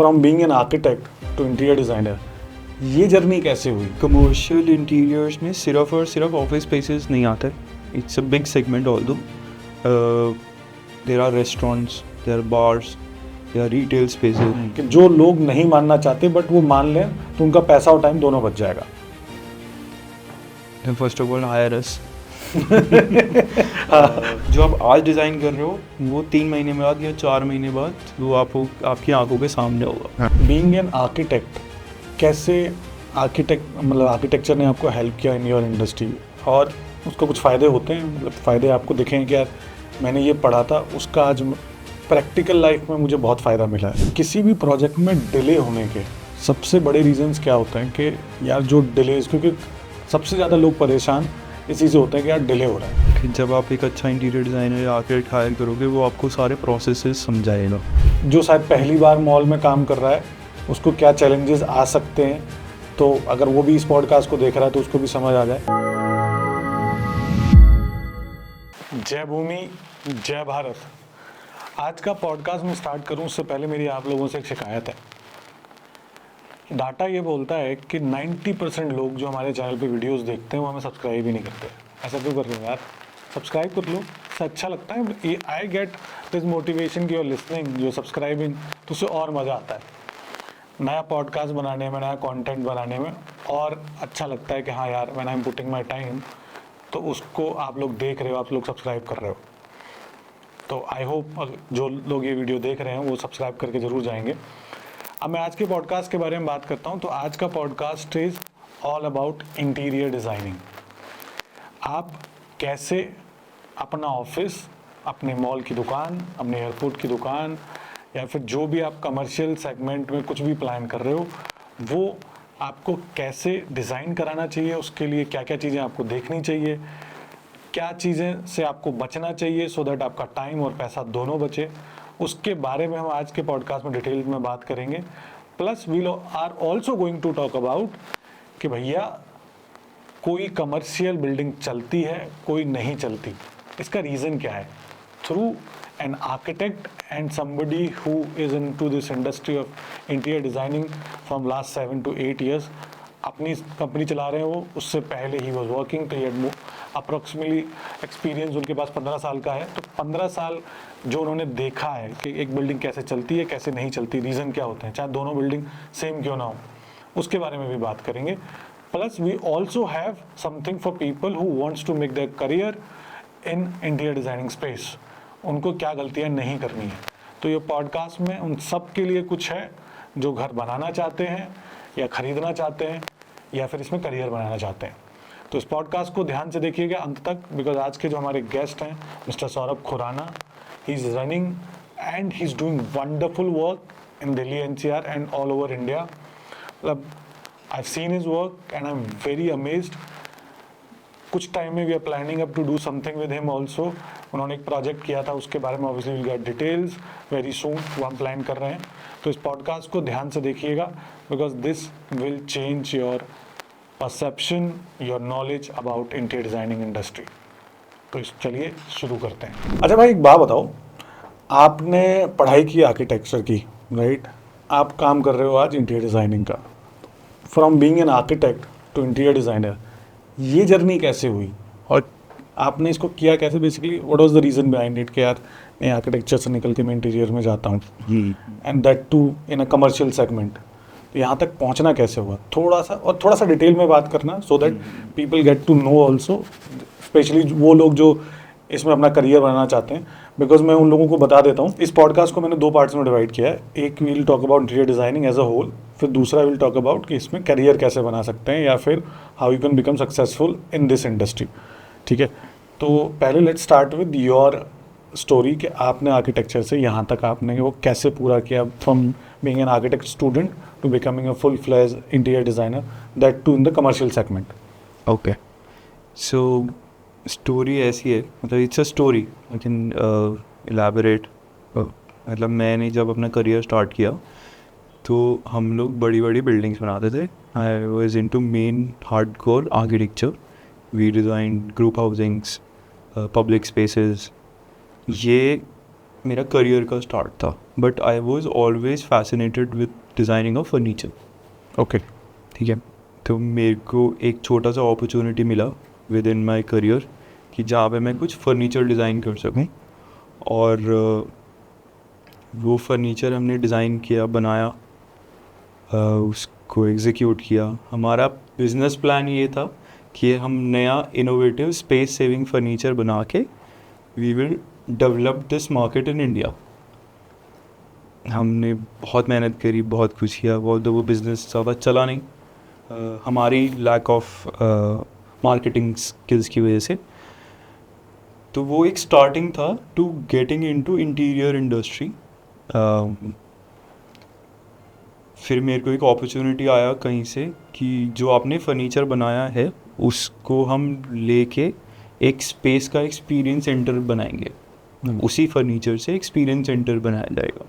From being an architect to interior designer, ये journey कैसे हुई? कमर्शियल इंटीरियर्स में सिर्फ और सिर्फ ऑफिस स्पेसेस नहीं आते. It's a big segment although. There are restaurants, there are bars, there are retail spaces. कि जो लोग नहीं मानना चाहते बट वो मान लें तो उनका पैसा और टाइम दोनों बच जाएगा. फर्स्ट ऑफ ऑल हायर अस. जो आप आज डिज़ाइन कर रहे हो वो 3 महीने बाद या 4 महीने बाद वो आपकी आंखों के सामने होगा. बीइंग एन आर्किटेक्ट, कैसे आर्किटेक्चर ने आपको हेल्प किया इन योर इंडस्ट्री, और उसको कुछ फ़ायदे होते हैं, मतलब फ़ायदे आपको दिखें कि यार मैंने ये पढ़ा था, उसका आज प्रैक्टिकल लाइफ में मुझे बहुत फ़ायदा मिला है. किसी भी प्रोजेक्ट में डिले होने के सबसे बड़े रीजंस क्या होते हैं कि यार जो डिलेज, क्योंकि सबसे ज़्यादा लोग परेशान इसी से होते हैं कि यार डिले हो रहा है. जब आप एक अच्छा इंटीरियर डिज़ाइनर या आर्किटेक्ट हायर करोगे वो आपको सारे प्रोसेसेस समझाएगा. जो शायद पहली बार मॉल में काम कर रहा है उसको क्या चैलेंजेस आ सकते हैं, तो अगर वो भी इस पॉडकास्ट को देख रहा है तो उसको भी समझ आ जाए. जय भूमि, जय भारत. आज का पॉडकास्ट मैं स्टार्ट करूं उससे पहले मेरी आप लोगों से एक शिकायत है. डाटा ये बोलता है कि 90% लोग जो हमारे चैनल पे वीडियोस देखते हैं वो हमें सब्सक्राइब ही नहीं करते. ऐसा क्यों कर रहे हो यार? सब्सक्राइब कर लो, इससे अच्छा लगता है. आई गेट दिस मोटिवेशन की, योर लिसनिंग, योर सब्सक्राइबिंग, तो उससे और मज़ा आता है नया पॉडकास्ट बनाने में, नया कंटेंट बनाने में, और अच्छा लगता है कि हाँ यार when I am putting my time तो उसको आप लोग देख रहे हो, आप लोग सब्सक्राइब कर रहे हो. तो आई होप जो लोग ये वीडियो देख रहे हैं वो सब्सक्राइब करके ज़रूर जाएंगे. अब मैं आज के पॉडकास्ट के बारे में बात करता हूँ. तो आज का podcast is all about interior designing. आप कैसे अपना ऑफिस, अपने मॉल की दुकान, अपने एयरपोर्ट की दुकान, या फिर जो भी आप कमर्शियल सेगमेंट में कुछ भी प्लान कर रहे हो वो आपको कैसे डिज़ाइन कराना चाहिए, उसके लिए क्या क्या चीज़ें आपको देखनी चाहिए, क्या चीज़ें से आपको बचना चाहिए सो दैट आपका टाइम और पैसा दोनों बचे, उसके बारे में हम आज के पॉडकास्ट में डिटेल में बात करेंगे. Plus we are also going to talk about कि भैया कोई कमर्शियल बिल्डिंग चलती है, कोई नहीं चलती, इसका रीज़न क्या है. Through an architect and somebody who is into this industry of interior designing from last 7 to 8 years. अपनी कंपनी चला रहे हैं वो, उससे पहले ही was working, तो ये अप्रॉक्सीमेटली एक्सपीरियंस उनके पास 15 साल का है. तो 15 साल जो उन्होंने देखा है कि एक बिल्डिंग कैसे चलती है, कैसे नहीं चलती, रीज़न क्या होते हैं, चाहे दोनों बिल्डिंग सेम क्यों ना हो, उसके बारे में भी बात करेंगे. Plus we also have something for people who wants to make their career in interior designing space. उनको क्या गलतियां नहीं करनी है. तो ये पॉडकास्ट में उन सब के लिए कुछ है जो घर बनाना चाहते हैं या ख़रीदना चाहते हैं या फिर इसमें करियर बनाना चाहते हैं. तो इस पॉडकास्ट को ध्यान से देखिएगा अंत तक, बिकॉज आज के जो हमारे गेस्ट हैं mister Saurabh Khurana, he is running and he is doing wonderful work in Delhi NCR and all over India. मतलब I have seen his work and I am very amazed. कुछ टाइम में we are planning up to do something with him also. उन्होंने एक project किया था, उसके बारे में obviously will get details very soon, वो हम प्लान कर रहे हैं. तो इस पॉडकास्ट को ध्यान से देखिएगा because this will change your perception, your knowledge about interior designing industry. तो चलिए शुरू करते हैं. अच्छा भाई एक बात बताओ, आपने पढ़ाई की आर्किटेक्चर की, राइट? आप काम कर रहे हो आज इंटीरियर डिज़ाइनिंग का. From being an architect to interior designer, ये जर्नी कैसे हुई और आपने इसको किया कैसे? Basically what was the reason behind it कि यार मैं आर्किटेक्चर से निकल के मैं इंटीरियर में जाता हूँ, and that too in a commercial segment. तो यहाँ तक पहुँचना कैसे हुआ, थोड़ा सा डिटेल में बात करना so that people get to know also, specially वो लोग जो इसमें अपना करियर बनाना चाहते हैं. बिकॉज मैं उन लोगों को बता देता हूँ, इस पॉडकास्ट को मैंने 2 पार्ट्स में डिवाइड किया है. एक will talk about interior designing as a whole, फिर दूसरा विल टॉक अबाउट कि इसमें करियर कैसे बना सकते हैं या फिर how you can become successful in this industry. ठीक है, तो पहले let's start with your story कि आपने आर्किटेक्चर से यहाँ तक आपने वो कैसे पूरा किया, from being an architect student to becoming a full fledge interior designer, that too in the commercial segment. Okay, so story ऐसी है, मतलब it's a story, I can elaborate. मतलब मैंने जब अपना करियर स्टार्ट किया तो हम लोग बड़ी बड़ी बिल्डिंग्स बनाते थे. I was into main hardcore architecture. We design group housings, public spaces. ये मेरा करियर का स्टार्ट था, but I was always fascinated with designing of furniture. Okay. ठीक है, तो मेरे को एक छोटा सा अपॉर्चुनिटी मिला विद इन माई करियर कि जहाँ पे मैं कुछ फर्नीचर डिज़ाइन कर सकूँ, और वो फर्नीचर हमने डिज़ाइन किया, बनाया, उसको एग्जीक्यूट किया। हमारा बिजनेस प्लान ये था कि हम नया इनोवेटिव स्पेस सेविंग फर्नीचर बना के we will develop this market in India. हमने बहुत मेहनत करी, बहुत कुछ किया, वो बिज़नेस ज़्यादा चला नहीं, हमारी लैक ऑफ मार्केटिंग स्किल्स की वजह से। तो वो एक स्टार्टिंग था to getting into interior industry. फिर मेरे को एक अपॉर्चुनिटी आया कहीं से कि जो आपने फर्नीचर बनाया है उसको हम लेके एक स्पेस का एक्सपीरियंस सेंटर बनाएंगे, उसी फर्नीचर से एक्सपीरियंस सेंटर बनाया जाएगा।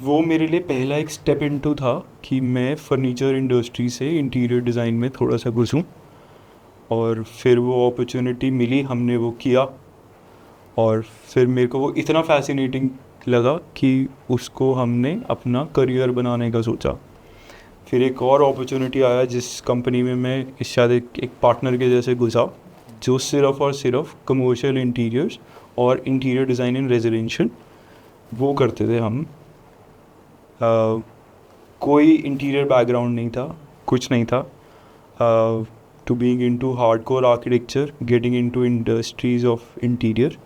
वो मेरे लिए पहला एक स्टेप इनटू था कि मैं फर्नीचर इंडस्ट्री से इंटीरियर डिज़ाइन में थोड़ा सा घुसूँ, और फिर वो अपॉर्चुनिटी मिली, हमने वो किया, और फिर मेरे को वो इतना फैसिनेटिंग लगा कि उसको हमने अपना करियर बनाने का सोचा। फिर एक और अपॉर्चुनिटी आया जिस कंपनी में मैं शायद एक पार्टनर के जैसे घुसा, जो सिर्फ़ और सिर्फ कमर्शियल इंटीरियर्स और इंटीरियर डिज़ाइन इन रेजिडेंशियल वो करते थे हम। कोई इंटीरियर बैकग्राउंड नहीं था, कुछ नहीं था। To being into hardcore architecture, getting into industries of interior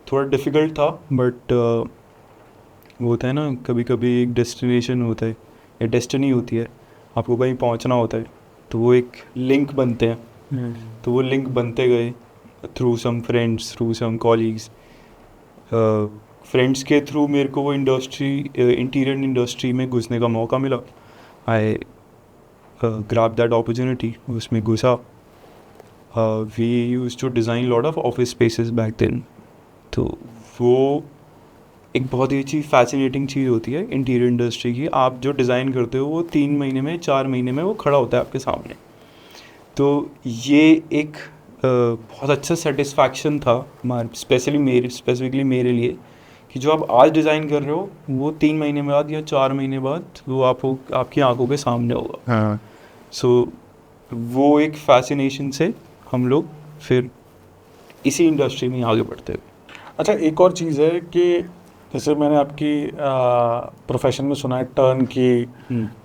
थोड़ा डिफ़िकल्ट था, बट वो होता है ना, कभी कभी एक डेस्टिनेशन होता है या डेस्टिनी होती है, आपको कहीं पहुंचना होता है, तो वो एक लिंक बनते हैं। तो वो लिंक बनते गए through some friends, through some colleagues. Friends के थ्रू मेरे को वो इंटीरियर इंडस्ट्री में घुसने का मौका मिला। आई ग्रैब दैट अपॉर्चुनिटी, उसमें घुसा। We used to design lot of office spaces back then. तो वो एक बहुत ही अच्छी फैसिनेटिंग चीज़ होती है इंटीरियर इंडस्ट्री की। आप जो डिज़ाइन करते हो वो 3 महीने में, 4 महीने में वो खड़ा होता है आपके सामने। तो ये एक बहुत अच्छा सेटिस्फैक्शन था स्पेसिफिकली मेरे लिए, कि जो आप आज डिज़ाइन कर रहे हो वो 3 महीने बाद या 4 महीने बाद वो आपकी आंखों के सामने होगा। हाँ। सो वो एक फैसिनेशन से हम लोग फिर इसी इंडस्ट्री में आगे बढ़ते हैं। अच्छा, एक और चीज़ है कि जैसे मैंने आपकी प्रोफेशन में सुना है टर्न की,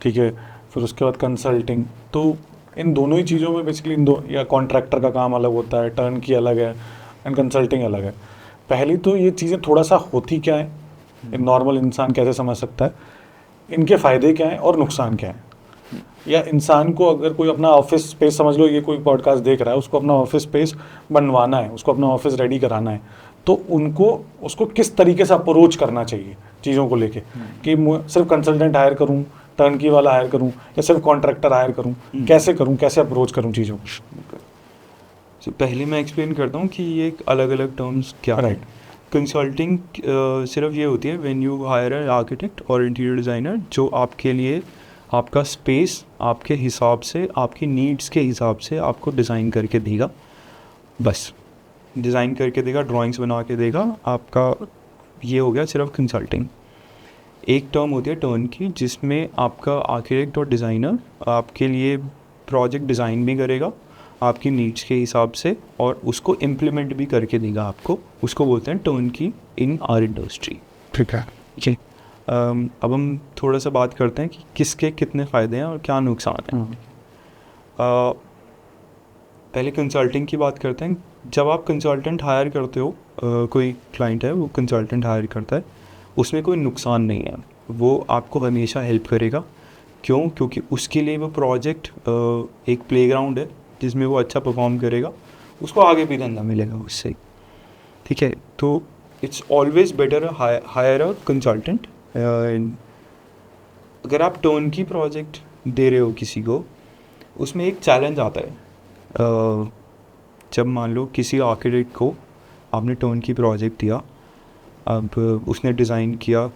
ठीक है, फिर उसके बाद कंसल्टिंग, तो इन दोनों ही चीज़ों में बेसिकली या कॉन्ट्रैक्टर का काम अलग होता है, टर्न की अलग है एंड कंसल्टिंग अलग है। पहली तो ये चीज़ें थोड़ा सा होती क्या है, एक नॉर्मल इंसान कैसे समझ सकता है, इनके फ़ायदे क्या हैं और नुकसान क्या हैं, या इंसान को अगर कोई अपना ऑफिस स्पेस, समझ लो ये कोई पॉडकास्ट देख रहा है, उसको अपना ऑफिस स्पेस बनवाना है, उसको अपना ऑफिस रेडी कराना है, तो उसको किस तरीके से अप्रोच करना चाहिए चीज़ों को लेके, कि सिर्फ कंसल्टेंट हायर करूं, टर्नकी वाला हायर करूं, या सिर्फ कॉन्ट्रैक्टर हायर करूं, कैसे अप्रोच करूं चीज़ों को? तो पहले मैं एक्सप्लेन करता हूँ कि ये अलग अलग टर्म्स क्या है। कंसल्टिंग सिर्फ ये होती है when you hire an architect और इंटीरियर डिज़ाइनर जो आपके लिए आपका स्पेस आपके हिसाब से, आपकी नीड्स के हिसाब से आपको डिज़ाइन करके देगा। बस डिज़ाइन करके देगा, ड्राइंग्स बना के देगा आपका। ये हो गया सिर्फ कंसल्टिंग। एक टर्म होती है टर्न की, जिसमें आपका आर्किटेक्ट और डिज़ाइनर आपके लिए प्रोजेक्ट डिज़ाइन भी करेगा आपकी नीड्स के हिसाब से, और उसको इम्प्लीमेंट भी करके देगा आपको। उसको बोलते हैं टर्न की इन आवर इंडस्ट्री। ठीक है। ठीक। अब हम थोड़ा सा बात करते हैं कि किसके कितने फ़ायदे हैं और क्या नुकसान हैं। पहले कंसल्टिंग की बात करते हैं। जब आप कंसल्टेंट हायर करते हो, कोई क्लाइंट है वो कंसल्टेंट हायर करता है, उसमें कोई नुकसान नहीं है, वो आपको हमेशा हेल्प करेगा। क्यों? क्योंकि उसके लिए वो प्रोजेक्ट एक प्लेग्राउंड है जिसमें वो अच्छा परफॉर्म करेगा, उसको आगे भी धंधा मिलेगा उससे। ठीक है, तो it's always better higher a consultant. अगर आप टर्न की प्रोजेक्ट दे रहे हो किसी को, उसमें एक चैलेंज आता है। जब मान लो किसी आर्किटेक्ट को आपने टर्न की प्रोजेक्ट दिया, अब उसने डिज़ाइन किया,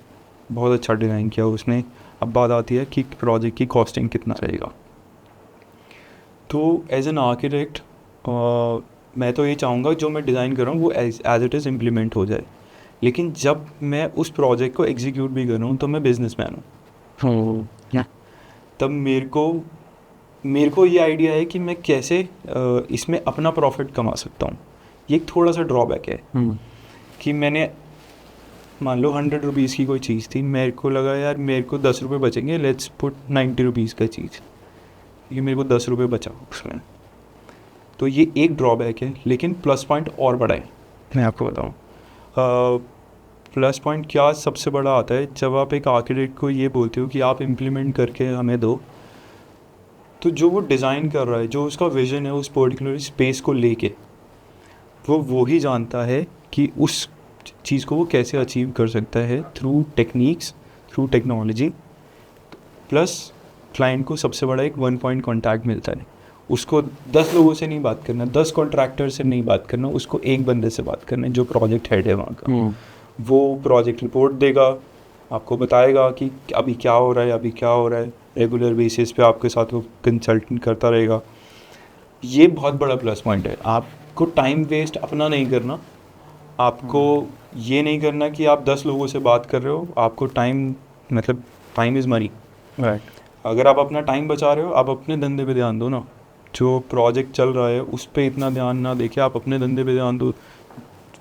बहुत अच्छा डिज़ाइन किया उसने, अब बात आती है कि प्रोजेक्ट की कॉस्टिंग कितना रहेगा। तो एज एन आर्किटेक्ट मैं तो ये चाहूँगा जो मैं डिज़ाइन कर रहा हूँ वो एज इट इज़ इम्प्लीमेंट हो जाए, लेकिन जब मैं उस प्रोजेक्ट को एग्जीक्यूट भी कर रहा हूँ तो मैं बिजनेसमैन हूँ। तब मेरे को ये आइडिया है कि मैं कैसे इसमें अपना प्रॉफिट कमा सकता हूँ। ये एक थोड़ा सा ड्रॉबैक है कि मैंने मान लो 100 रुपीज़ की कोई चीज़ थी, मेरे को लगा यार मेरे को 10 रुपये बचेंगे, लेट्स पुट 90 रुपीज़ का चीज़, ये मेरे को 10 रुपये बचा उसमें। तो ये एक ड्रॉबैक है, लेकिन प्लस पॉइंट और बड़ा है, मैं आपको बताऊँ। प्लस पॉइंट क्या सबसे बड़ा आता है, जब आप एक आर्किटेक्ट को ये बोलते हो कि आप इम्प्लीमेंट करके हमें दो, तो जो वो डिज़ाइन कर रहा है, जो उसका विजन है उस पर्टिकुलर स्पेस को लेके, वो ही जानता है कि उस चीज़ को वो कैसे अचीव कर सकता है through techniques, through technology. Plus client को सबसे बड़ा एक 1 पॉइंट कॉन्टैक्ट मिलता है। उसको 10 लोगों से नहीं बात करना, 10 कॉन्ट्रैक्टर से नहीं बात करना, उसको एक बंदे से बात करना है जो प्रोजेक्ट हेड है वहाँ का। वो प्रोजेक्ट रिपोर्ट देगा, आपको बताएगा कि अभी क्या हो रहा है, अभी क्या हो रहा है, रेगुलर बेसिस पे आपके साथ वो कंसल्टेंट करता रहेगा। ये बहुत बड़ा प्लस पॉइंट है। आपको टाइम वेस्ट अपना नहीं करना, आपको ये नहीं करना कि आप 10 लोगों से बात कर रहे हो, आपको टाइम, मतलब टाइम इज़ मनी, राइट। अगर आप अपना टाइम बचा रहे हो, आप अपने धंधे पे ध्यान दो ना। जो प्रोजेक्ट चल रहा है उस पर इतना ध्यान ना देके आप अपने धंधे पे ध्यान दो।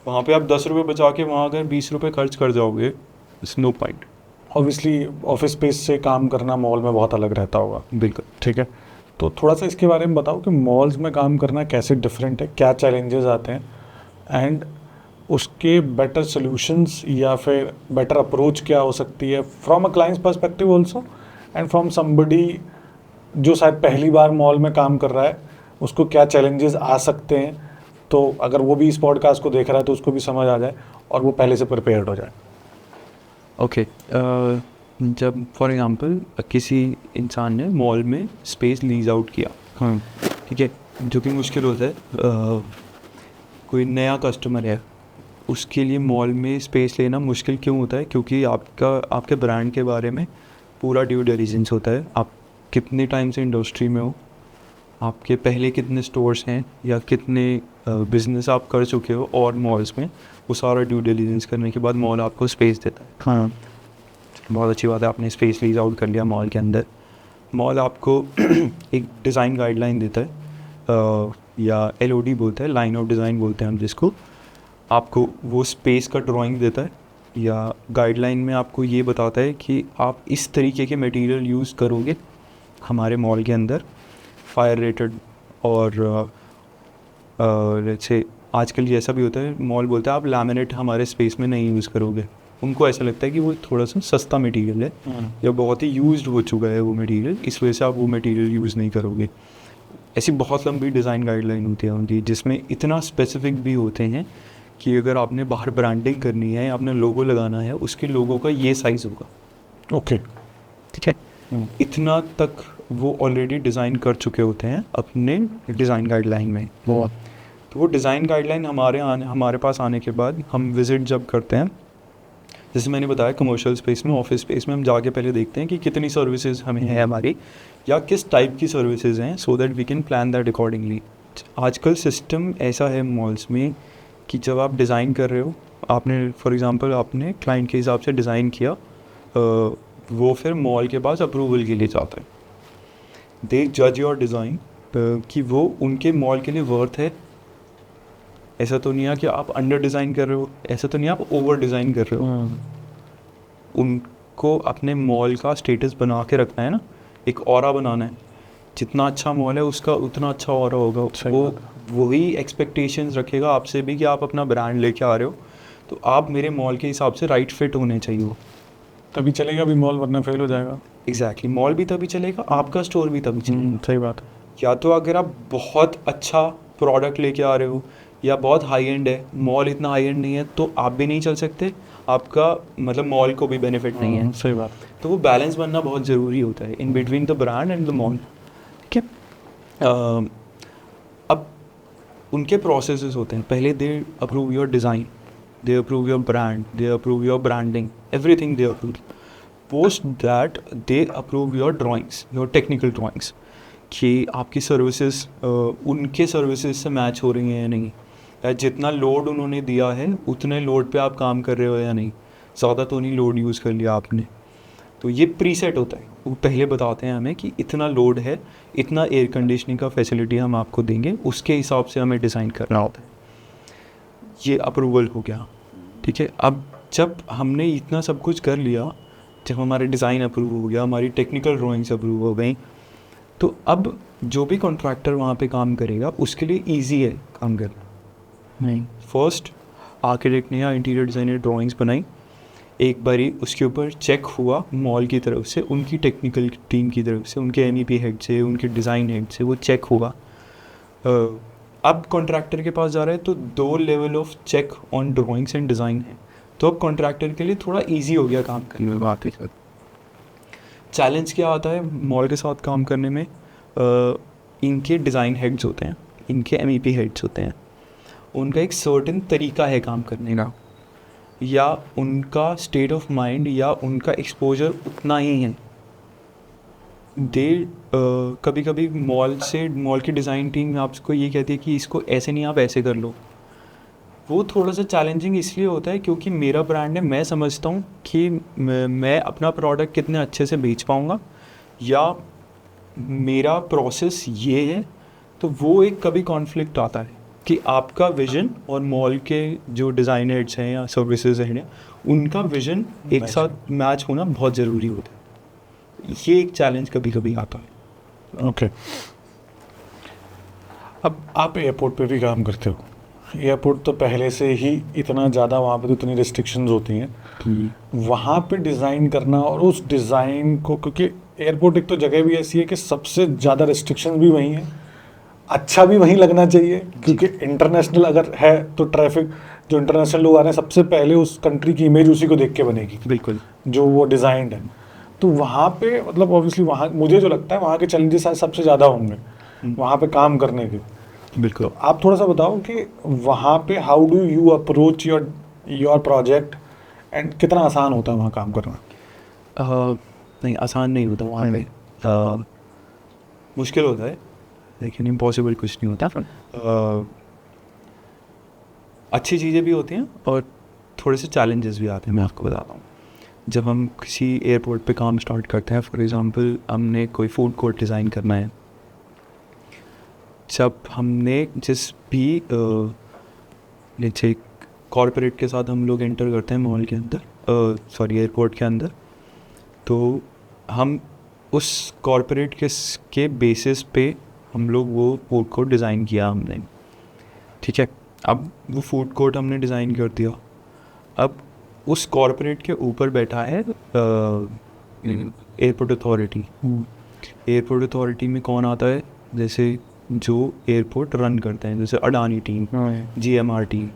वहाँ पे आप 10 रुपये बचा के वहाँ अगर 20 रुपये खर्च कर जाओगे, it's no point. Obviously office space से काम करना मॉल में बहुत अलग रहता होगा। बिल्कुल। ठीक है, तो थोड़ा सा इसके बारे में बताओ कि मॉल्स में काम करना कैसे डिफरेंट है, क्या चैलेंजेस आते हैं, एंड उसके बेटर सॉल्यूशंस या फिर बेटर अप्रोच क्या हो सकती है from a clients perspective also, and from somebody जो शायद पहली बार मॉल में काम कर रहा है, उसको क्या चैलेंजेस आ सकते हैं, तो अगर वो भी इस पॉडकास्ट को देख रहा है तो उसको भी समझ आ जाए और वो पहले से प्रिपेयर्ड हो जाए। ओके, जब फॉर एग्जांपल किसी इंसान ने मॉल में स्पेस लीज आउट किया, ठीक है, जो कि मुश्किल होता है। कोई नया कस्टमर है, उसके लिए मॉल में स्पेस लेना मुश्किल क्यों होता है? क्योंकि आपके ब्रांड के बारे में पूरा ड्यू डिलिजेंस होता है। आप कितने टाइम से इंडस्ट्री में हो, आपके पहले कितने स्टोर्स हैं या कितने बिजनेस आप कर चुके हो और मॉल्स में, वो सारा ड्यू डिलिजेंस करने के बाद मॉल आपको स्पेस देता है। हाँ, बहुत अच्छी बात है, आपने स्पेस लीज आउट कर लिया मॉल के अंदर। मॉल आपको एक डिज़ाइन गाइडलाइन देता है, या LOD बोलता है, लाइन ऑफ डिज़ाइन बोलते हैं हम जिसको। आपको वो स्पेस का ड्राइंग देता है, या गाइडलाइन में आपको ये बताता है कि आप इस तरीके के मटेरियल यूज़ करोगे हमारे मॉल के अंदर, फायर रेटेड। और जैसे आजकल ये ऐसा भी होता है, मॉल बोलता है आप लैमिनेट हमारे स्पेस में नहीं यूज़ करोगे। उनको ऐसा लगता है कि वो थोड़ा सा सस्ता मटेरियल है या बहुत ही यूज्ड हो चुका है वो मटेरियल, इस वजह से आप वो मटेरियल यूज़ नहीं करोगे। ऐसी बहुत लंबी डिज़ाइन गाइडलाइन होती है उनकी, जिसमें इतना स्पेसिफिक भी होते हैं कि अगर आपने बाहर ब्रांडिंग करनी है, आपने लोगो लगाना है, उसके लोगो का ये साइज़ होगा। ओके, ठीक है, इतना तक वो ऑलरेडी डिज़ाइन कर चुके होते हैं अपने डिज़ाइन गाइडलाइन में। बहुत। तो वो डिज़ाइन गाइडलाइन हमारे पास आने के बाद हम विज़िट जब करते हैं, जैसे मैंने बताया कमर्शियल स्पेस में, ऑफिस स्पेस में हम जाके पहले देखते हैं कि कितनी सर्विसेज हमें है हमारी, या किस टाइप की सर्विसेज हैं, so that we can plan that accordingly. आजकल सिस्टम ऐसा है मॉल्स में कि जब आप डिज़ाइन कर रहे हो, आपने फॉर एग्जांपल आपने क्लाइंट के हिसाब से डिज़ाइन किया, वो फिर मॉल के पास अप्रूवल के लिए जाता है। दे जज योर डिज़ाइन कि वो उनके मॉल के लिए वर्थ है। ऐसा तो नहीं है कि आप अंडर डिज़ाइन कर रहे हो, ऐसा तो नहीं आप ओवर डिज़ाइन कर रहे हो। उनको अपने मॉल का स्टेटस बना के रखना है ना, एक ऑरा बनाना है। जितना अच्छा मॉल है उसका उतना अच्छा ऑरा होगा। वो वही एक्सपेक्टेशंस रखेगा आपसे भी कि आप अपना ब्रांड लेके आ रहे हो, तो आप मेरे मॉल के हिसाब से राइट फिट होने चाहिए। वो तभी चलेगा भी मॉल, वरना फेल हो जाएगा। एग्जैक्टली, मॉल भी तभी चलेगा, आपका स्टोर भी तभी चलेगा। सही बात है। या तो अगर आप बहुत अच्छा प्रोडक्ट लेके आ रहे हो या बहुत हाई एंड है, मॉल इतना हाई एंड नहीं है, तो आप भी नहीं चल सकते, आपका मतलब मॉल को भी बेनिफिट नहीं है। सही बात। तो वो बैलेंस बनना बहुत ज़रूरी होता है in between the brand and the mall. ठीक है, अब उनके प्रोसेसेस होते हैं। पहले they approve your design, they approve your brand, they approve your branding, everything they approve. Post that they approve your drawings, your technical drawings, कि आपकी services उनके सर्विसेज से मैच हो रही हैं या नहीं, जितना लोड उन्होंने दिया है उतने लोड पे आप काम कर रहे हो या नहीं, ज़्यादा तो नहीं लोड यूज़ कर लिया आपने। तो ये प्रीसेट होता है, वो पहले बताते हैं हमें कि इतना लोड है, इतना एयर कंडीशनिंग का फैसिलिटी हम आपको देंगे, उसके हिसाब से हमें डिज़ाइन करना होता है। ये अप्रूवल हो गया, ठीक है। अब जब हमने इतना सब कुछ कर लिया, जब हमारा डिज़ाइन अप्रूव हो गया, हमारी टेक्निकल ड्राइंग्स अप्रूव हो गई, तो अब जो भी कॉन्ट्रैक्टर वहाँ पे काम करेगा उसके लिए ईजी है काम करना। नहीं, फर्स्ट आर्किटेक्ट ने या इंटीरियर डिज़ाइनर ड्राइंग्स बनाई, एक बारी उसके ऊपर चेक हुआ मॉल की तरफ से, उनकी टेक्निकल टीम की तरफ से, उनके MEP हेड से, उनके डिज़ाइन हेड से वो चेक हुआ। अब कॉन्ट्रैक्टर के पास जा रहा है तो 2 level of check on drawings and design है, तो अब कॉन्ट्रैक्टर के लिए थोड़ा इजी हो गया काम करने में। बात है, चैलेंज क्या आता है मॉल के साथ काम करने में? इनके डिज़ाइन हेड्स होते हैं, इनके MEP हेड्स होते हैं, उनका एक सर्टेन तरीका है काम करने का, या उनका स्टेट ऑफ माइंड या उनका एक्सपोजर उतना ही है। कभी कभी मॉल की डिज़ाइन टीम आपको ये कहती है कि इसको ऐसे नहीं, आप ऐसे कर लो। वो थोड़ा सा चैलेंजिंग इसलिए होता है क्योंकि मेरा ब्रांड है, मैं समझता हूँ कि मैं अपना प्रोडक्ट कितने अच्छे से बेच पाऊँगा, या मेरा प्रोसेस ये है। तो वो एक कभी कॉन्फ्लिक्ट आता है कि आपका विजन और मॉल के जो डिज़ाइन हेड्स हैं या सर्विसेज हैं उनका विजन एक साथ मैच होना बहुत ज़रूरी होता है। ये एक चैलेंज कभी कभी आता है। ओके, अब आप एयरपोर्ट पे भी काम करते हो। एयरपोर्ट तो पहले से ही इतना ज़्यादा, वहाँ पे तो इतनी रिस्ट्रिक्शंस होती हैं, वहाँ पे डिज़ाइन करना और उस डिज़ाइन को, क्योंकि एयरपोर्ट एक तो जगह भी ऐसी है कि सबसे ज़्यादा रिस्ट्रिक्शंस भी वहीं हैं, अच्छा भी वहीं लगना चाहिए, क्योंकि इंटरनेशनल अगर है तो ट्रैफिक, जो इंटरनेशनल लोग आ रहे हैं सबसे पहले उस कंट्री की इमेज उसी को देख के बनेगी, बिल्कुल, जो वो डिज़ाइंड है। तो वहाँ पे मतलब ऑब्वियसली वहाँ मुझे जो लगता है वहाँ के चैलेंजेस सबसे ज़्यादा होंगे वहाँ पे काम करने के। बिल्कुल। तो आप थोड़ा सा बताओ कि वहाँ पे how do you approach your project and कितना आसान होता है वहाँ काम करना? नहीं, आसान नहीं होता वहाँ पे, मुश्किल होता है, लेकिन इम्पॉसिबल कुछ नहीं होता। अच्छी चीज़ें भी होती हैं और थोड़े से चैलेंजेस भी आते हैं, मैं आपको बताता हूँ। जब हम किसी एयरपोर्ट पे काम स्टार्ट करते हैं, फॉर एग्ज़ाम्पल हमने कोई फूड कोर्ट डिज़ाइन करना है, जब हमने जिस भी जैसे कॉर्पोरेट के साथ हम लोग एंटर करते हैं मॉल के अंदर, एयरपोर्ट के अंदर, तो हम उस कॉर्पोरेट के बेसिस पे हम लोग वो फूड कोर्ट डिज़ाइन किया हमने, ठीक है। अब वो फूड कोर्ट हमने डिज़ाइन कर दिया, अब उस कॉर्पोरेट के ऊपर बैठा है एयरपोर्ट अथॉरिटी। एयरपोर्ट अथॉरिटी में कौन आता है? जैसे जो एयरपोर्ट रन करते हैं, जैसे अडानी टीम, GMR टीम,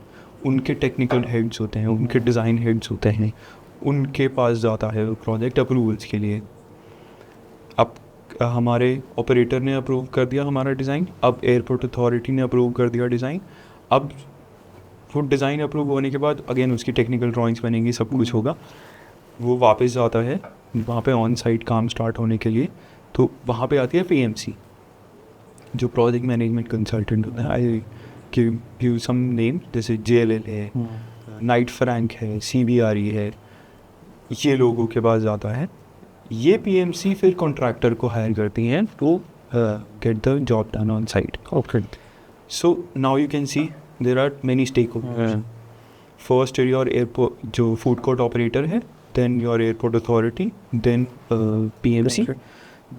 उनके टेक्निकल हेड्स होते हैं, उनके डिज़ाइन हेड्स होते हैं, उनके पास जाता है प्रोजेक्ट अप्रूवल्स के लिए। अब हमारे ऑपरेटर ने अप्रूव कर दिया हमारा डिज़ाइन, अब एयरपोर्ट अथॉरिटी ने अप्रूव कर दिया डिज़ाइन। अब वो डिज़ाइन अप्रूव होने के बाद अगेन उसकी टेक्निकल ड्राइंग्स बनेंगी, सब कुछ होगा, वो वापस जाता है वहाँ पे ऑन साइट काम स्टार्ट होने के लिए। तो वहाँ पे आती है PMC, जो प्रोजेक्ट मैनेजमेंट कंसल्टेंट होता है। आई गिव सम नेम, जैसे JLL है, नाइट फ्रैंक है, CBRE है, ये लोगों के पास जाता है। ये PMC फिर कॉन्ट्रैक्टर को हायर करती हैं to get the job done on site. Okay, so now you can see there are many stakeholders. First your airport जो फूड कोर्ट ऑपरेटर है, then your airport authority, then PMC,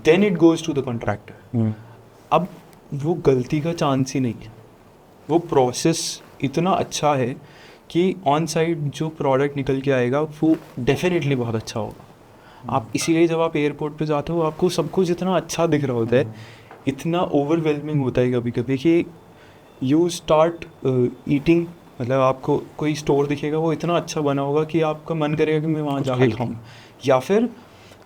then it goes to the contractor. अब वो गलती का chance ही नहीं है, वो process इतना अच्छा है कि ऑन साइट जो प्रोडक्ट निकल के आएगा वो डेफिनेटली बहुत अच्छा होगा। आप इसीलिए जब आप एयरपोर्ट पे जाते हो आपको सब कुछ इतना अच्छा दिख रहा होता है, इतना ओवरवेलमिंग होता है कभी कभी कि यू स्टार्ट ईटिंग, मतलब आपको कोई स्टोर दिखेगा वो इतना अच्छा बना होगा कि आपका मन करेगा कि मैं वहाँ जाके खाऊं। या फिर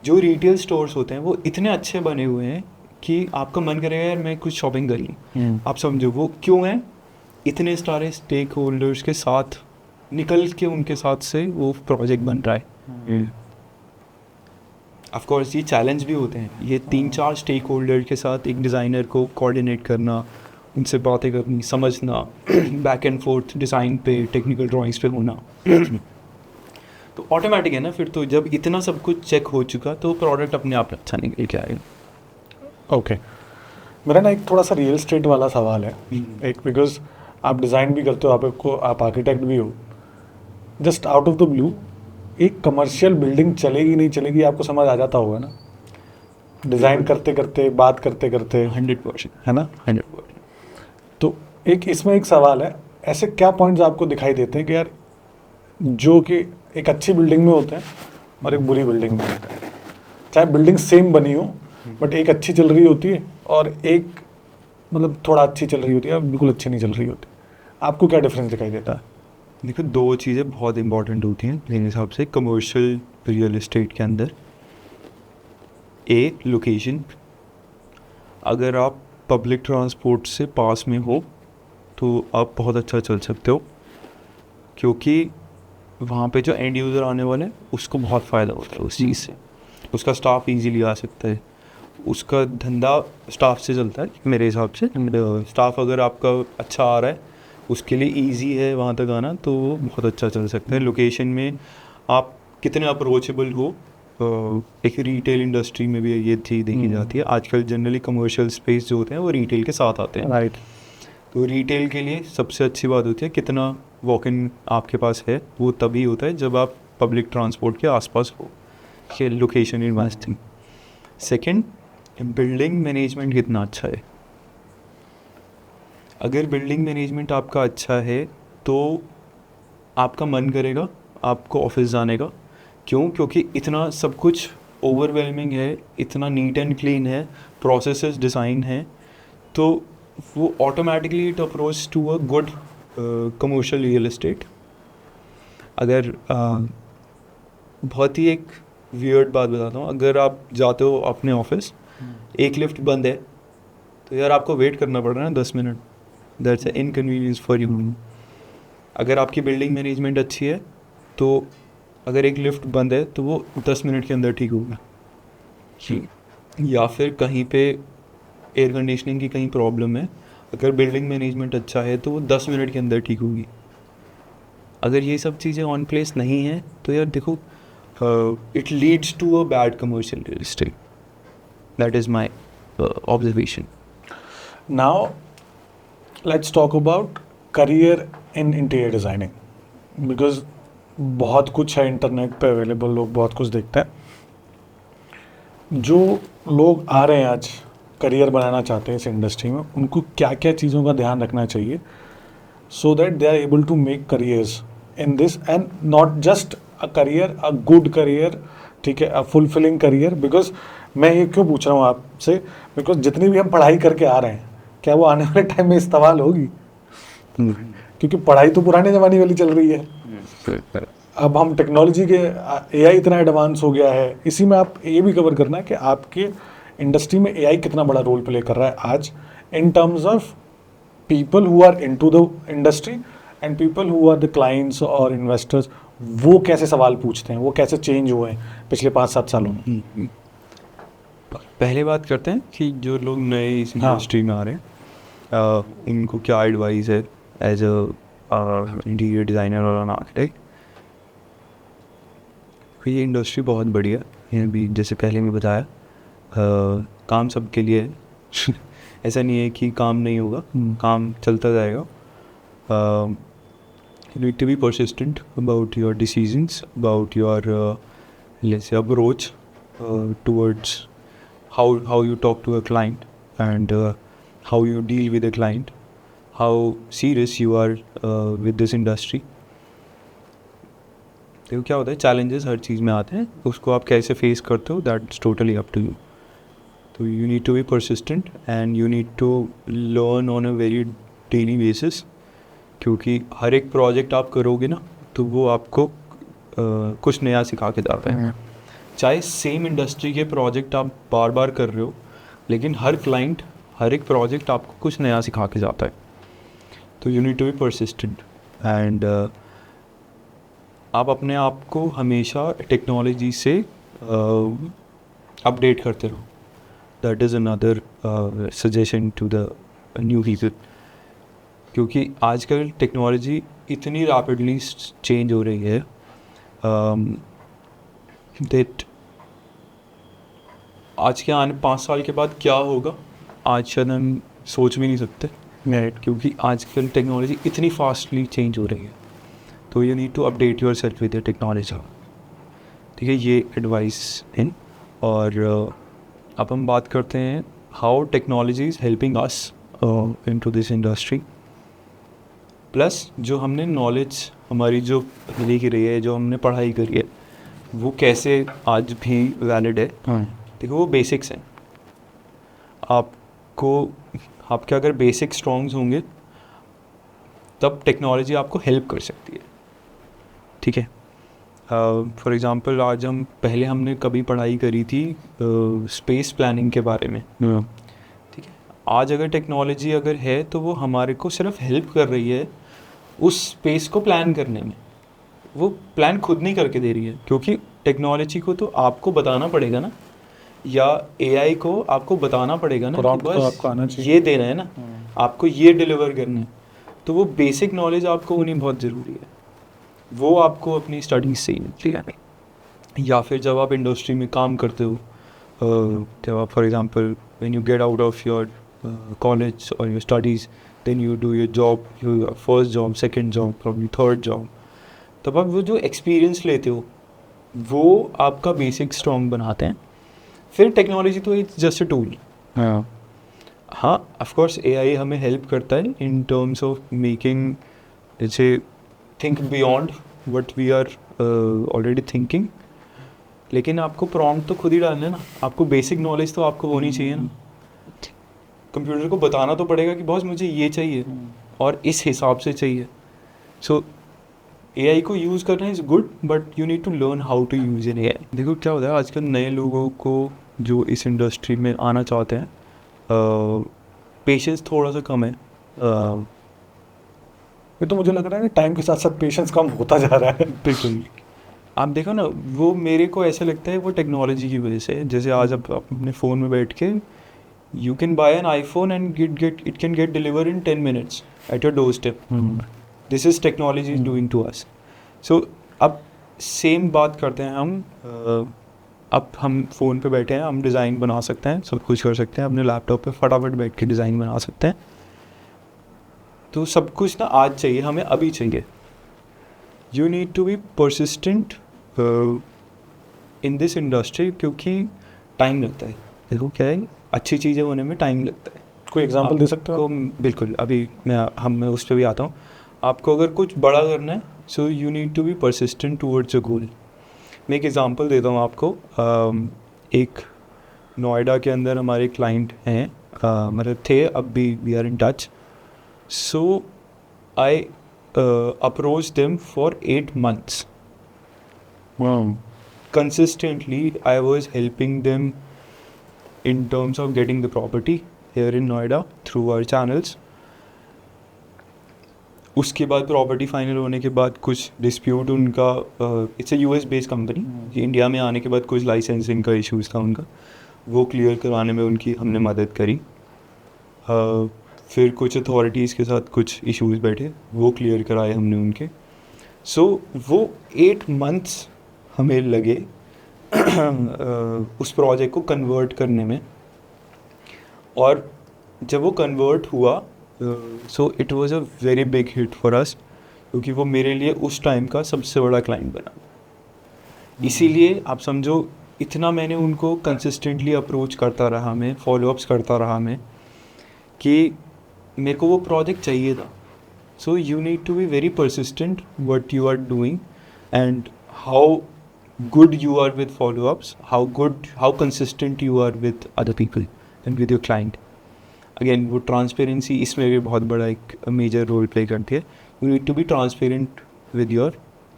जो रिटेल स्टोर्स होते हैं वो इतने अच्छे बने हुए हैं कि आपका मन करेगा यार मैं कुछ शॉपिंग कर लूँ। आप समझो वो क्यों है, इतने सारे स्टेक होल्डर्स के साथ निकल के उनके साथ से वो प्रोजेक्ट बन रहा है। ऑफ कोर्स ये चैलेंज भी होते हैं, ये 3-4 स्टेक होल्डर के साथ एक डिज़ाइनर को कोऑर्डिनेट करना, उनसे बातें करनी, समझना, बैक एंड फोर्थ डिज़ाइन पे, टेक्निकल ड्राइंग्स पे होना। तो ऑटोमेटिक है ना, फिर तो जब इतना सब कुछ चेक हो चुका तो प्रोडक्ट अपने आप अच्छा निकल के आएगा। ओके, मेरा ना एक थोड़ा सा रियल स्टेट वाला सवाल है। एक, बिकॉज आप डिज़ाइन भी करते हो, आप आर्किटेक्ट भी हो। Just out of the blue, एक कमर्शियल बिल्डिंग चलेगी नहीं चलेगी आपको समझ आ जाता होगा ना, डिज़ाइन करते करते, बात करते करते, 100%, है ना। 100%। तो एक इसमें एक सवाल है, ऐसे क्या पॉइंट्स आपको दिखाई देते हैं कि यार जो कि एक अच्छी बिल्डिंग में होते हैं और एक बुरी बिल्डिंग में होते हैं, चाहे बिल्डिंग सेम बनी हो बट एक अच्छी चल रही होती है और एक मतलब थोड़ा अच्छी चल रही होती है, बिल्कुल अच्छी नहीं चल रही होती। आपको क्या डिफरेंस दिखाई देता है? देखो, दो चीज़ें बहुत इंपॉर्टेंट होती हैं मेरे हिसाब से कमर्शियल रियल एस्टेट के अंदर। एक, लोकेशन। अगर आप पब्लिक ट्रांसपोर्ट से पास में हो तो आप बहुत अच्छा चल सकते हो, क्योंकि वहाँ पे जो एंड यूज़र आने वाले हैं उसको बहुत फ़ायदा होता है उस चीज़ से। उसका स्टाफ इजीली आ सकता है, उसका धंधा स्टाफ से चलता है मेरे हिसाब से। स्टाफ अगर आपका अच्छा आ रहा है, उसके लिए इजी है वहाँ तक आना, तो वो बहुत अच्छा चल सकता है। लोकेशन में आप कितने अप्रोचेबल हो, एक रिटेल इंडस्ट्री में भी ये चीज़ देखी जाती है आजकल। जनरली कमर्शियल स्पेस जो होते हैं वो रिटेल के साथ आते हैं, राइट। तो रिटेल के लिए सबसे अच्छी बात होती है कितना वॉक इन आपके पास है। वो तभी होता है जब आप पब्लिक ट्रांसपोर्ट के आसपास हो। ये location is must thing. Second, building management कितना अच्छा है। अगर बिल्डिंग मैनेजमेंट आपका अच्छा है तो आपका मन करेगा आपको ऑफिस जाने का। क्यों? क्योंकि इतना सब कुछ ओवरवेलमिंग है, इतना नीट एंड क्लीन है, प्रोसेसेस डिज़ाइन है, तो वो automatically it approach to a good commercial real estate. अगर बहुत ही एक वियर्ड बात बताता हूँ, अगर आप जाते हो अपने ऑफिस, एक लिफ्ट बंद है तो यार आपको वेट करना पड़ रहा है 10 minute. That's a inconvenience for you. अगर आपकी बिल्डिंग मैनेजमेंट अच्छी है तो अगर एक लिफ्ट बंद है तो वो 10 मिनट के अंदर ठीक होगा। या फिर कहीं पे एयर कंडीशनिंग की कहीं प्रॉब्लम है, अगर बिल्डिंग मैनेजमेंट अच्छा है तो वो 10 मिनट के अंदर ठीक होगी। अगर ये सब चीज़ें ऑन प्लेस नहीं है तो यार देखो, it leads to a bad commercial real estate. That is my observation. Now let's talk about career in interior designing, because बहुत कुछ है इंटरनेट पे अवेलेबल, लोग बहुत कुछ देखते हैं। जो लोग आ रहे हैं आज करियर बनाना चाहते हैं इस इंडस्ट्री में, उनको क्या क्या चीज़ों का ध्यान रखना चाहिए so that they are able to make careers in this, and not just a career, a good career, ठीक है, अ फुलफिलिंग करियर। बिकॉज मैं ये क्यों पूछ रहा हूँ आपसे, बिकॉज जितनी भी हम पढ़ाई करके आ रहे हैं, क्या वो आने वाले टाइम में इस्तेमाल होगी? क्योंकि पढ़ाई तो पुराने ज़माने वाली चल रही है। अब हम टेक्नोलॉजी के एआई इतना एडवांस हो गया है। इसी में आप ये भी कवर करना है कि आपके इंडस्ट्री में एआई कितना बड़ा रोल प्ले कर रहा है आज, in terms of people who are into the industry and people who are the clients और इन्वेस्टर्स। वो कैसे सवाल पूछते हैं, वो कैसे चेंज हुए हैं पिछले 5-7 सालों में? पहले बात करते हैं कि जो लोग नए इस इंडस्ट्री में आ रहे हैं, उनको क्या एडवाइस है एज अ इंटीरियर डिज़ाइनर और एन आर्किटेक्ट। ये इंडस्ट्री बहुत बढ़िया है, ये भी जैसे पहले मैं बताया, काम सबके लिए है। ऐसा नहीं है कि काम नहीं होगा, काम चलता जाएगा। You need to be persistent about your decisions, about your let's say approach towards how you talk to a client, and how you deal with a client, how serious you are with this industry. देखो क्या होता है, challenges हर चीज़ में आते हैं, उसको आप कैसे फेस करते हो that's totally up to you. तो you need to be persistent and you need to learn on a very daily basis, क्योंकि हर एक प्रोजेक्ट आप करोगे ना तो वो आपको कुछ नया सिखा के जाता है। चाहे सेम इंडस्ट्री के प्रोजेक्ट आप बार बार कर रहे हो, लेकिन हर क्लाइंट, हर एक प्रोजेक्ट आपको कुछ नया सिखा के जाता है। तो you need to be persistent and आप अपने आप को हमेशा टेक्नोलॉजी से अपडेट करते रहो। That is another suggestion to the new people, क्योंकि आजकल टेक्नोलॉजी इतनी रैपिडली चेंज हो रही है दैट आज के आने 5 साल के बाद क्या होगा आज शायद हम सोच भी नहीं सकते, राइट। क्योंकि आजकल टेक्नोलॉजी इतनी फास्टली चेंज हो रही है। तो you need to update yourself with technology. ठीक है, ये एडवाइस इन। और अब हम बात करते हैं how technology is helping us into this industry. Plus जो हमने नॉलेज हमारी जो मिली की रही है, जो हमने पढ़ाई करी है, वो कैसे आज भी वैलिड है। देखो, वो बेसिक्स हैं। आपके अगर बेसिक स्ट्रॉन्ग्स होंगे तब टेक्नोलॉजी आपको हेल्प कर सकती है। ठीक है, फॉर एग्ज़ाम्पल आज हमने कभी पढ़ाई करी थी स्पेस प्लानिंग के बारे में। ठीक है, आज अगर टेक्नोलॉजी अगर है तो वो हमारे को सिर्फ हेल्प कर रही है उस स्पेस को प्लान करने में। वो प्लान खुद नहीं करके दे रही है, क्योंकि टेक्नोलॉजी को तो आपको बताना पड़ेगा ना, या एआई को आपको बताना पड़ेगा ना कि तो आपको आना चाहिए, ये देना है ना, आपको ये डिलीवर करना है। तो वो बेसिक नॉलेज आपको होनी बहुत ज़रूरी है, वो आपको अपनी स्टडीज से ही मिलती है। या फिर जब आप इंडस्ट्री में काम करते हो, जब आप for example when you get out of your college और your studies, then you do your job, your first job, second job, probably third job, तब आप वो जो एक्सपीरियंस लेते हो वो आपका बेसिक स्ट्रॉन्ग बनाते हैं। फिर टेक्नोलॉजी तो इट्स जस्ट अ टूल। हाँ, ऑफ कोर्स एआई हमें हेल्प करता है इन टर्म्स ऑफ मेकिंग, जैसे think beyond what we are already thinking. लेकिन आपको प्रॉम्प्ट तो खुद ही डालना है ना, आपको बेसिक नॉलेज तो आपको होनी चाहिए ना। कंप्यूटर को बताना तो पड़ेगा कि बॉस मुझे ये चाहिए और इस हिसाब से चाहिए। सो एआई को यूज़ करना is good, but you need to learn how to use an AI. देखो क्या होता है, आजकल नए लोगों को जो इस इंडस्ट्री में आना चाहते हैं, पेशेंस थोड़ा सा कम है। ये तो मुझे लग रहा है कि टाइम के साथ साथ पेशेंस कम होता जा रहा है। बिल्कुल, आप देखो ना, वो मेरे को ऐसा लगता है वो टेक्नोलॉजी की वजह से। जैसे आज आप अपने फ़ोन में बैठ के you can buy an iPhone and it can get deliver in 10 minutes at your door step. This is technology is doing to us. So अब सेम बात करते हैं हम। अब हम फ़ोन पे बैठे हैं, हम डिज़ाइन बना सकते हैं, सब कुछ कर सकते हैं, अपने लैपटॉप पे फटाफट बैठ के डिज़ाइन बना सकते हैं। तो सब कुछ ना आज चाहिए, हमें अभी चाहिए। You need to be persistent in this industry, क्योंकि टाइम लगता है। देखो क्या है, अच्छी चीज़ें होने में टाइम लगता है। कोई एग्जांपल दे सकते हो? बिल्कुल, अभी मैं उस पर भी आता हूँ। आपको अगर कुछ बड़ा करना है, so you need to be persistent towards a goal. मैं एक एग्ज़ाम्पल देता हूँ आपको। एक नोएडा के अंदर हमारे क्लाइंट हैं, मतलब थे, अब भी we are in touch. So I approach them for 8 months। Consistently, I was helping them in terms of getting the property here in Noida through our channels. उसके बाद प्रॉपर्टी फाइनल होने के बाद कुछ डिस्प्यूट उनका, it's a US based company, India में आने के बाद कुछ लाइसेंसिंग का इश्यूज़ था उनका, वो क्लियर करवाने में उनकी हमने मदद करी। फिर कुछ अथॉरिटीज़ के साथ कुछ इश्यूज़ बैठे, वो क्लियर कराए हमने उनके। सो वो 8 months हमें लगे उस प्रोजेक्ट को कन्वर्ट करने में। और जब वो कन्वर्ट हुआ, so it was a very big hit for us, क्योंकि वो मेरे लिए उस टाइम का सबसे बड़ा क्लाइंट बना। इसीलिए आप समझो, इतना मैंने उनको कंसिस्टेंटली अप्रोच करता रहा, मैं फॉलोअप्स करता रहा मैं, कि मेरे को वो प्रोजेक्ट चाहिए था। So you need to be very persistent what you are doing, and how good you are with follow-ups, how consistent you are with other people and with your client. Again, वो transparency इसमें भी बहुत बड़ा एक major role play करती है। You need to be transparent with your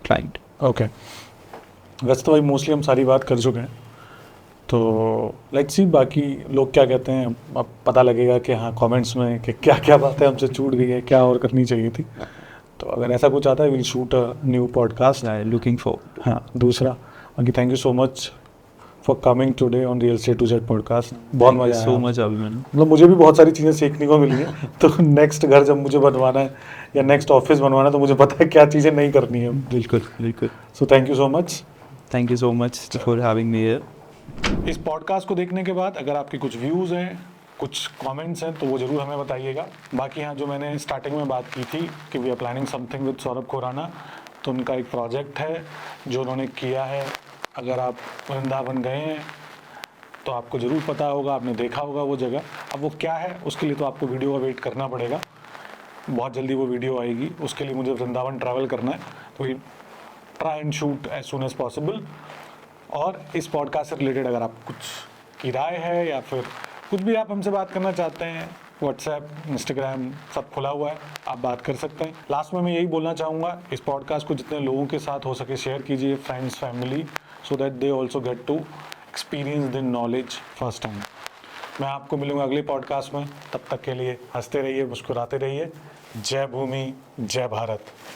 client. Okay, वैसे तो भाई मोस्टली हम सारी बात कर चुके हैं, तो लेट्स सी बाकी लोग क्या कहते हैं। अब पता लगेगा कि हाँ कमेंट्स में कि क्या क्या बातें हमसे छूट गई है, क्या और करनी चाहिए थी। तो अगर ऐसा कुछ आता है, will shoot a new podcast. Looking for. हाँ, दूसरा बाकी thank you so much for coming today on real estate to Z podcast. बहुत मजा आया। So much Abhimanyu. मतलब मुझे भी बहुत सारी चीज़ें सीखने को मिली हैं। तो नेक्स्ट घर जब मुझे बनवाना है या नेक्स्ट ऑफिस बनवाना है तो मुझे पता है क्या चीज़ें नहीं करनी है। बिल्कुल बिल्कुल। So thank you so much. Thank you so much for having me here. इस पॉडकास्ट को देखने के बाद अगर आपके कुछ व्यूज़ हैं, कुछ कमेंट्स हैं, तो वो ज़रूर हमें बताइएगा। बाकी यहाँ जो मैंने स्टार्टिंग में बात की थी कि we are planning something with Saurabh Khurana, तो उनका एक प्रोजेक्ट है जो उन्होंने किया है। अगर आप वृंदावन गए हैं तो आपको ज़रूर पता होगा, आपने देखा होगा वो जगह। अब वो क्या है उसके लिए तो आपको वीडियो का वेट करना पड़ेगा। बहुत जल्दी वो वीडियो आएगी। उसके लिए मुझे वृंदावन ट्रैवल करना है, तो try and shoot as soon as possible. और इस पॉडकास्ट से रिलेटेड अगर आप कुछ की राय है या फिर कुछ भी आप हमसे बात करना चाहते हैं, व्हाट्सएप, इंस्टाग्राम सब खुला हुआ है, आप बात कर सकते हैं। लास्ट में मैं यही बोलना चाहूँगा, इस पॉडकास्ट को जितने लोगों के साथ हो सके शेयर कीजिए, friends, family, so that they also get to experience the knowledge first time. मैं आपको मिलूँगा अगले पॉडकास्ट में। तब तक के लिए हंसते रहिए, मुस्कुराते रहिए। जय भूमि, जय भारत।